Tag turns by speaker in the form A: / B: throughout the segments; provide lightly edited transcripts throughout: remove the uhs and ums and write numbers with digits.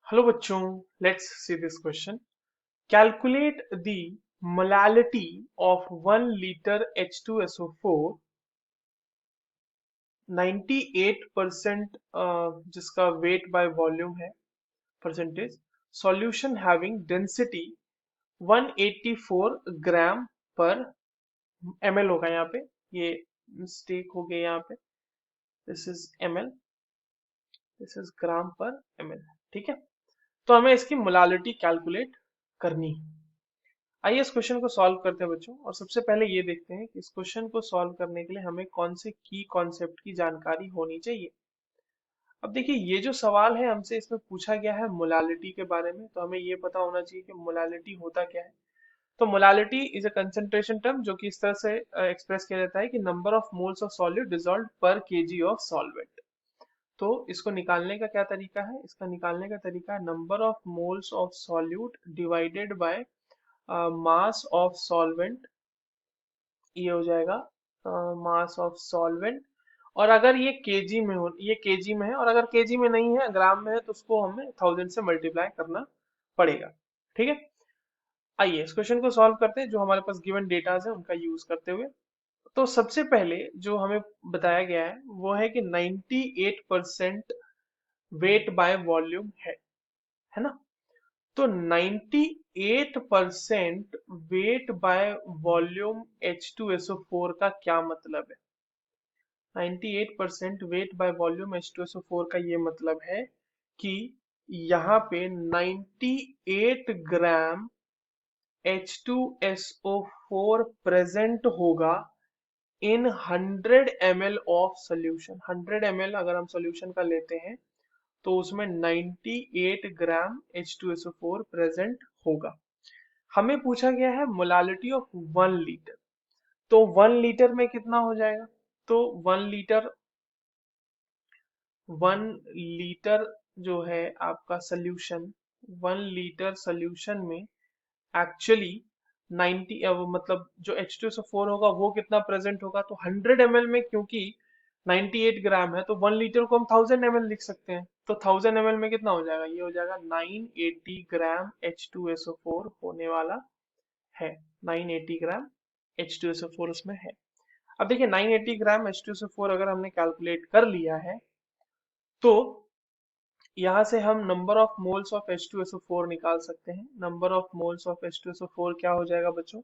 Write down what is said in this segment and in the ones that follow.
A: Hello bachchon, let's see this question. Calculate the molality of 1 liter H2SO4 98% जिसका weight by volume है percentage solution having density 184 ग्राम पर ml होगा यहाँ पे ये मिस्टेक हो गया यहाँ पे this is ml this is gram पर ml ठीक है तो हमें इसकी मोलालिटी कैलकुलेट करनी है आइए इस क्वेश्चन को सॉल्व करते हैं बच्चों और सबसे पहले ये देखते हैं कि इस क्वेश्चन को सॉल्व करने के लिए हमें कौन से की कॉन्सेप्ट की जानकारी होनी चाहिए अब देखिए ये जो सवाल है हमसे इसमें पूछा गया है मोलालिटी के बारे में तो हमें ये पता होना चाहिए कि मोलालिटी होता क्या है तो molality is a concentration term जो कि इस तरह से एक्सप्रेस किया जाता है कि number of moles of solid dissolved पर केजी ऑफ सॉल्वेंट तो इसको निकालने का क्या तरीका है इसका निकालने का तरीका है number of moles of solute divided by mass of solvent ये हो जाएगा मास ऑफ सॉल्वेंट और अगर ये केजी में है और अगर केजी में नहीं है ग्राम में है तो उसको हमें 1000 से मल्टीप्लाई करना पड़ेगा ठीक है आइए इस क्वेश्चन को सॉल्व करते हैं जो हमारे पास गिवन डेटाज है उनका यूज करते हुए तो सबसे पहले जो हमें बताया गया है वो है कि 98% वेट बाय वॉल्यूम है ना तो 98% वेट बाय वॉल्यूम H2SO4 का क्या मतलब है 98% वेट बाय वॉल्यूम H2SO4 का ये मतलब है कि यहाँ पे 98 ग्राम H2SO4 प्रेजेंट होगा इन 100 ml ऑफ सोल्यूशन 100 ml अगर हम सोल्यूशन का लेते हैं तो उसमें 98 ग्राम H2SO4 प्रेजेंट होगा हमें पूछा गया है मोलालिटी ऑफ 1 लीटर तो 1 लीटर में कितना हो जाएगा तो 1 लीटर जो है आपका सोल्यूशन 1 लीटर सोल्यूशन में एक्चुअली 90 मतलब जो H2SO4 होगा वो कितना प्रेजेंट होगा तो 100 ml में क्योंकि 98 ग्राम है तो 1 लीटर को हम 1000 ml लिख सकते हैं तो 1000 ml में कितना हो जाएगा ये हो जाएगा 980 ग्राम H2SO4 होने वाला है 980 ग्राम H2SO4 उसमें है अब देखिए 980 ग्राम H2SO4 अगर हमने कैलकुलेट कर लिया है तो यहाँ से हम number of moles of H2SO4 निकाल सकते हैं number of moles of H2SO4 क्या हो जाएगा बच्चों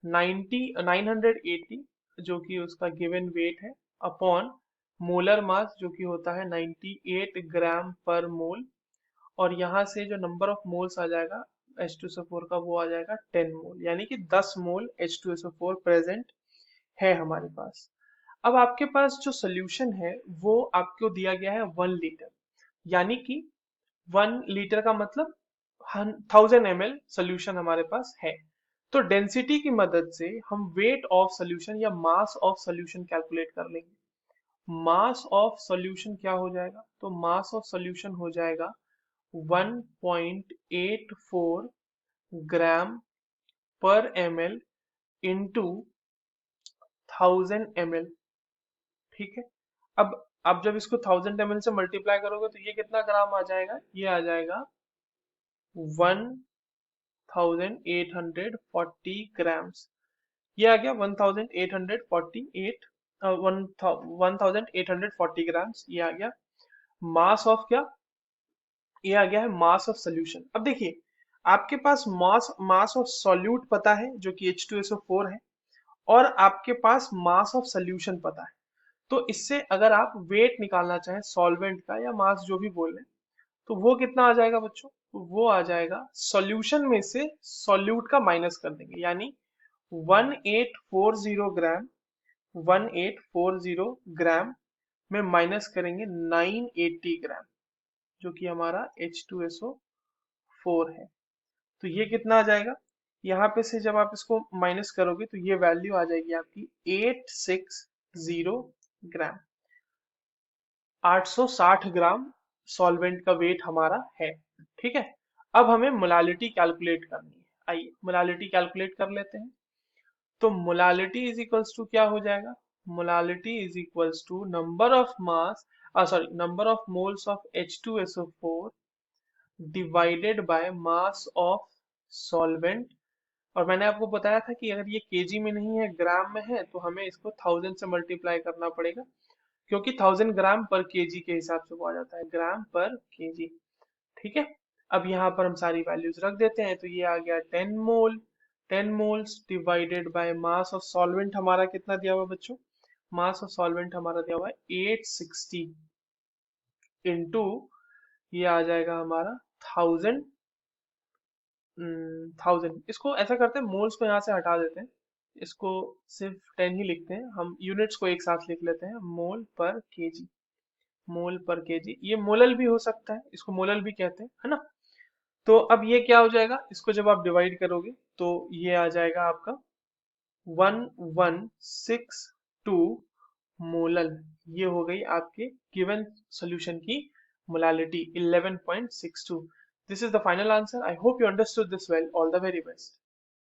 A: 980 जो कि उसका गिवन वेट है अपॉन मोलर मास जो कि होता है 98 ग्राम पर मोल और यहाँ से जो नंबर ऑफ मोल्स आ जाएगा H2SO4 का वो आ जाएगा 10 मोल यानी कि 10 मोल H2SO4 प्रेजेंट है हमारे पास अब आपके पास जो सोल्यूशन है वो आपको दिया गया है 1 लीटर यानी कि 1 लीटर का मतलब 1000 ml सोल्यूशन हमारे पास है तो डेंसिटी की मदद से हम वेट ऑफ सोल्यूशन या मास ऑफ सोल्यूशन कैलकुलेट कर लेंगे मास ऑफ सोल्यूशन क्या हो जाएगा तो मास ऑफ सोल्यूशन हो जाएगा 1.84 ग्राम पर ml इंटू 1000 ml ठीक है अब आप जब इसको 1000 ml से मल्टीप्लाई करोगे तो ये कितना ग्राम आ जाएगा ये आ जाएगा 1840 ग्राम्स ये आ गया 1848 1840 ग्राम्स ये आ गया मास ऑफ क्या ये आ गया है मास ऑफ सोल्यूशन अब देखिए आपके पास मास ऑफ सॉल्यूट पता है जो कि H2SO4 है और आपके पास मास ऑफ सोल्यूशन पता है तो इससे अगर आप वेट निकालना चाहें सॉल्वेंट का या मास जो भी बोल रहे हैं तो वो कितना आ जाएगा बच्चों तो वो आ जाएगा सॉल्यूशन में से सॉल्यूट का माइनस कर देंगे यानी 1840 ग्राम 1840 ग्राम में माइनस करेंगे 980 ग्राम जो कि हमारा H2SO4 है तो ये कितना आ जाएगा यहाँ पे से जब आप इसको माइनस करोगे तो ये वैल्यू आ जाएगी आपकी 860 ग्राम 860 ग्राम सॉल्वेंट का वेट हमारा है ठीक है अब हमें मोलालिटी कैलकुलेट करनी है आइए मोलालिटी कैलकुलेट कर लेते हैं तो मोलालिटी इज इक्वल्स टू क्या हो जाएगा molality is equals to number of mass sorry number of moles of H2SO4 divided by mass of solvent. और मैंने आपको बताया था कि अगर ये केजी में नहीं है, ग्राम में है, तो हमें इसको 1000 से मल्टीप्लाई करना पड़ेगा, क्योंकि 1000 ग्राम पर केजी के हिसाब से वो आ जाता है, ग्राम पर केजी। ठीक है। अब यहाँ पर हम सारी वैल्यूज रख देते हैं, तो ये आ गया 10 मोल। 10 moles divided by mass of solvent हमारा कितना दिया हुआ है बच्चों? मास ऑफ सॉल्वेंट हमारा दिया हुआ है 860 इंटू, ये आ जाएगा हमारा 1000। 1000, इसको ऐसा करते हैं, मोल्स को यहाँ से हटा देते हैं, इसको सिर्फ 10 ही लिखते हैं, हम यूनिट्स को एक साथ लिख लेते हैं, मोल पर केजी। मोल पर केजी, ये मोलल भी हो सकता है, इसको मोलल भी कहते हैं, है ना। तो अब ये क्या हो जाएगा, इसको जब आप डिवाइड करोगे तो ये आ जाएगा आपका 1162 मोलल। ये हो गई आपके गिवन सॉल्यूशन की molality 11.62। This is the final answer. I hope you understood this well. All the very best.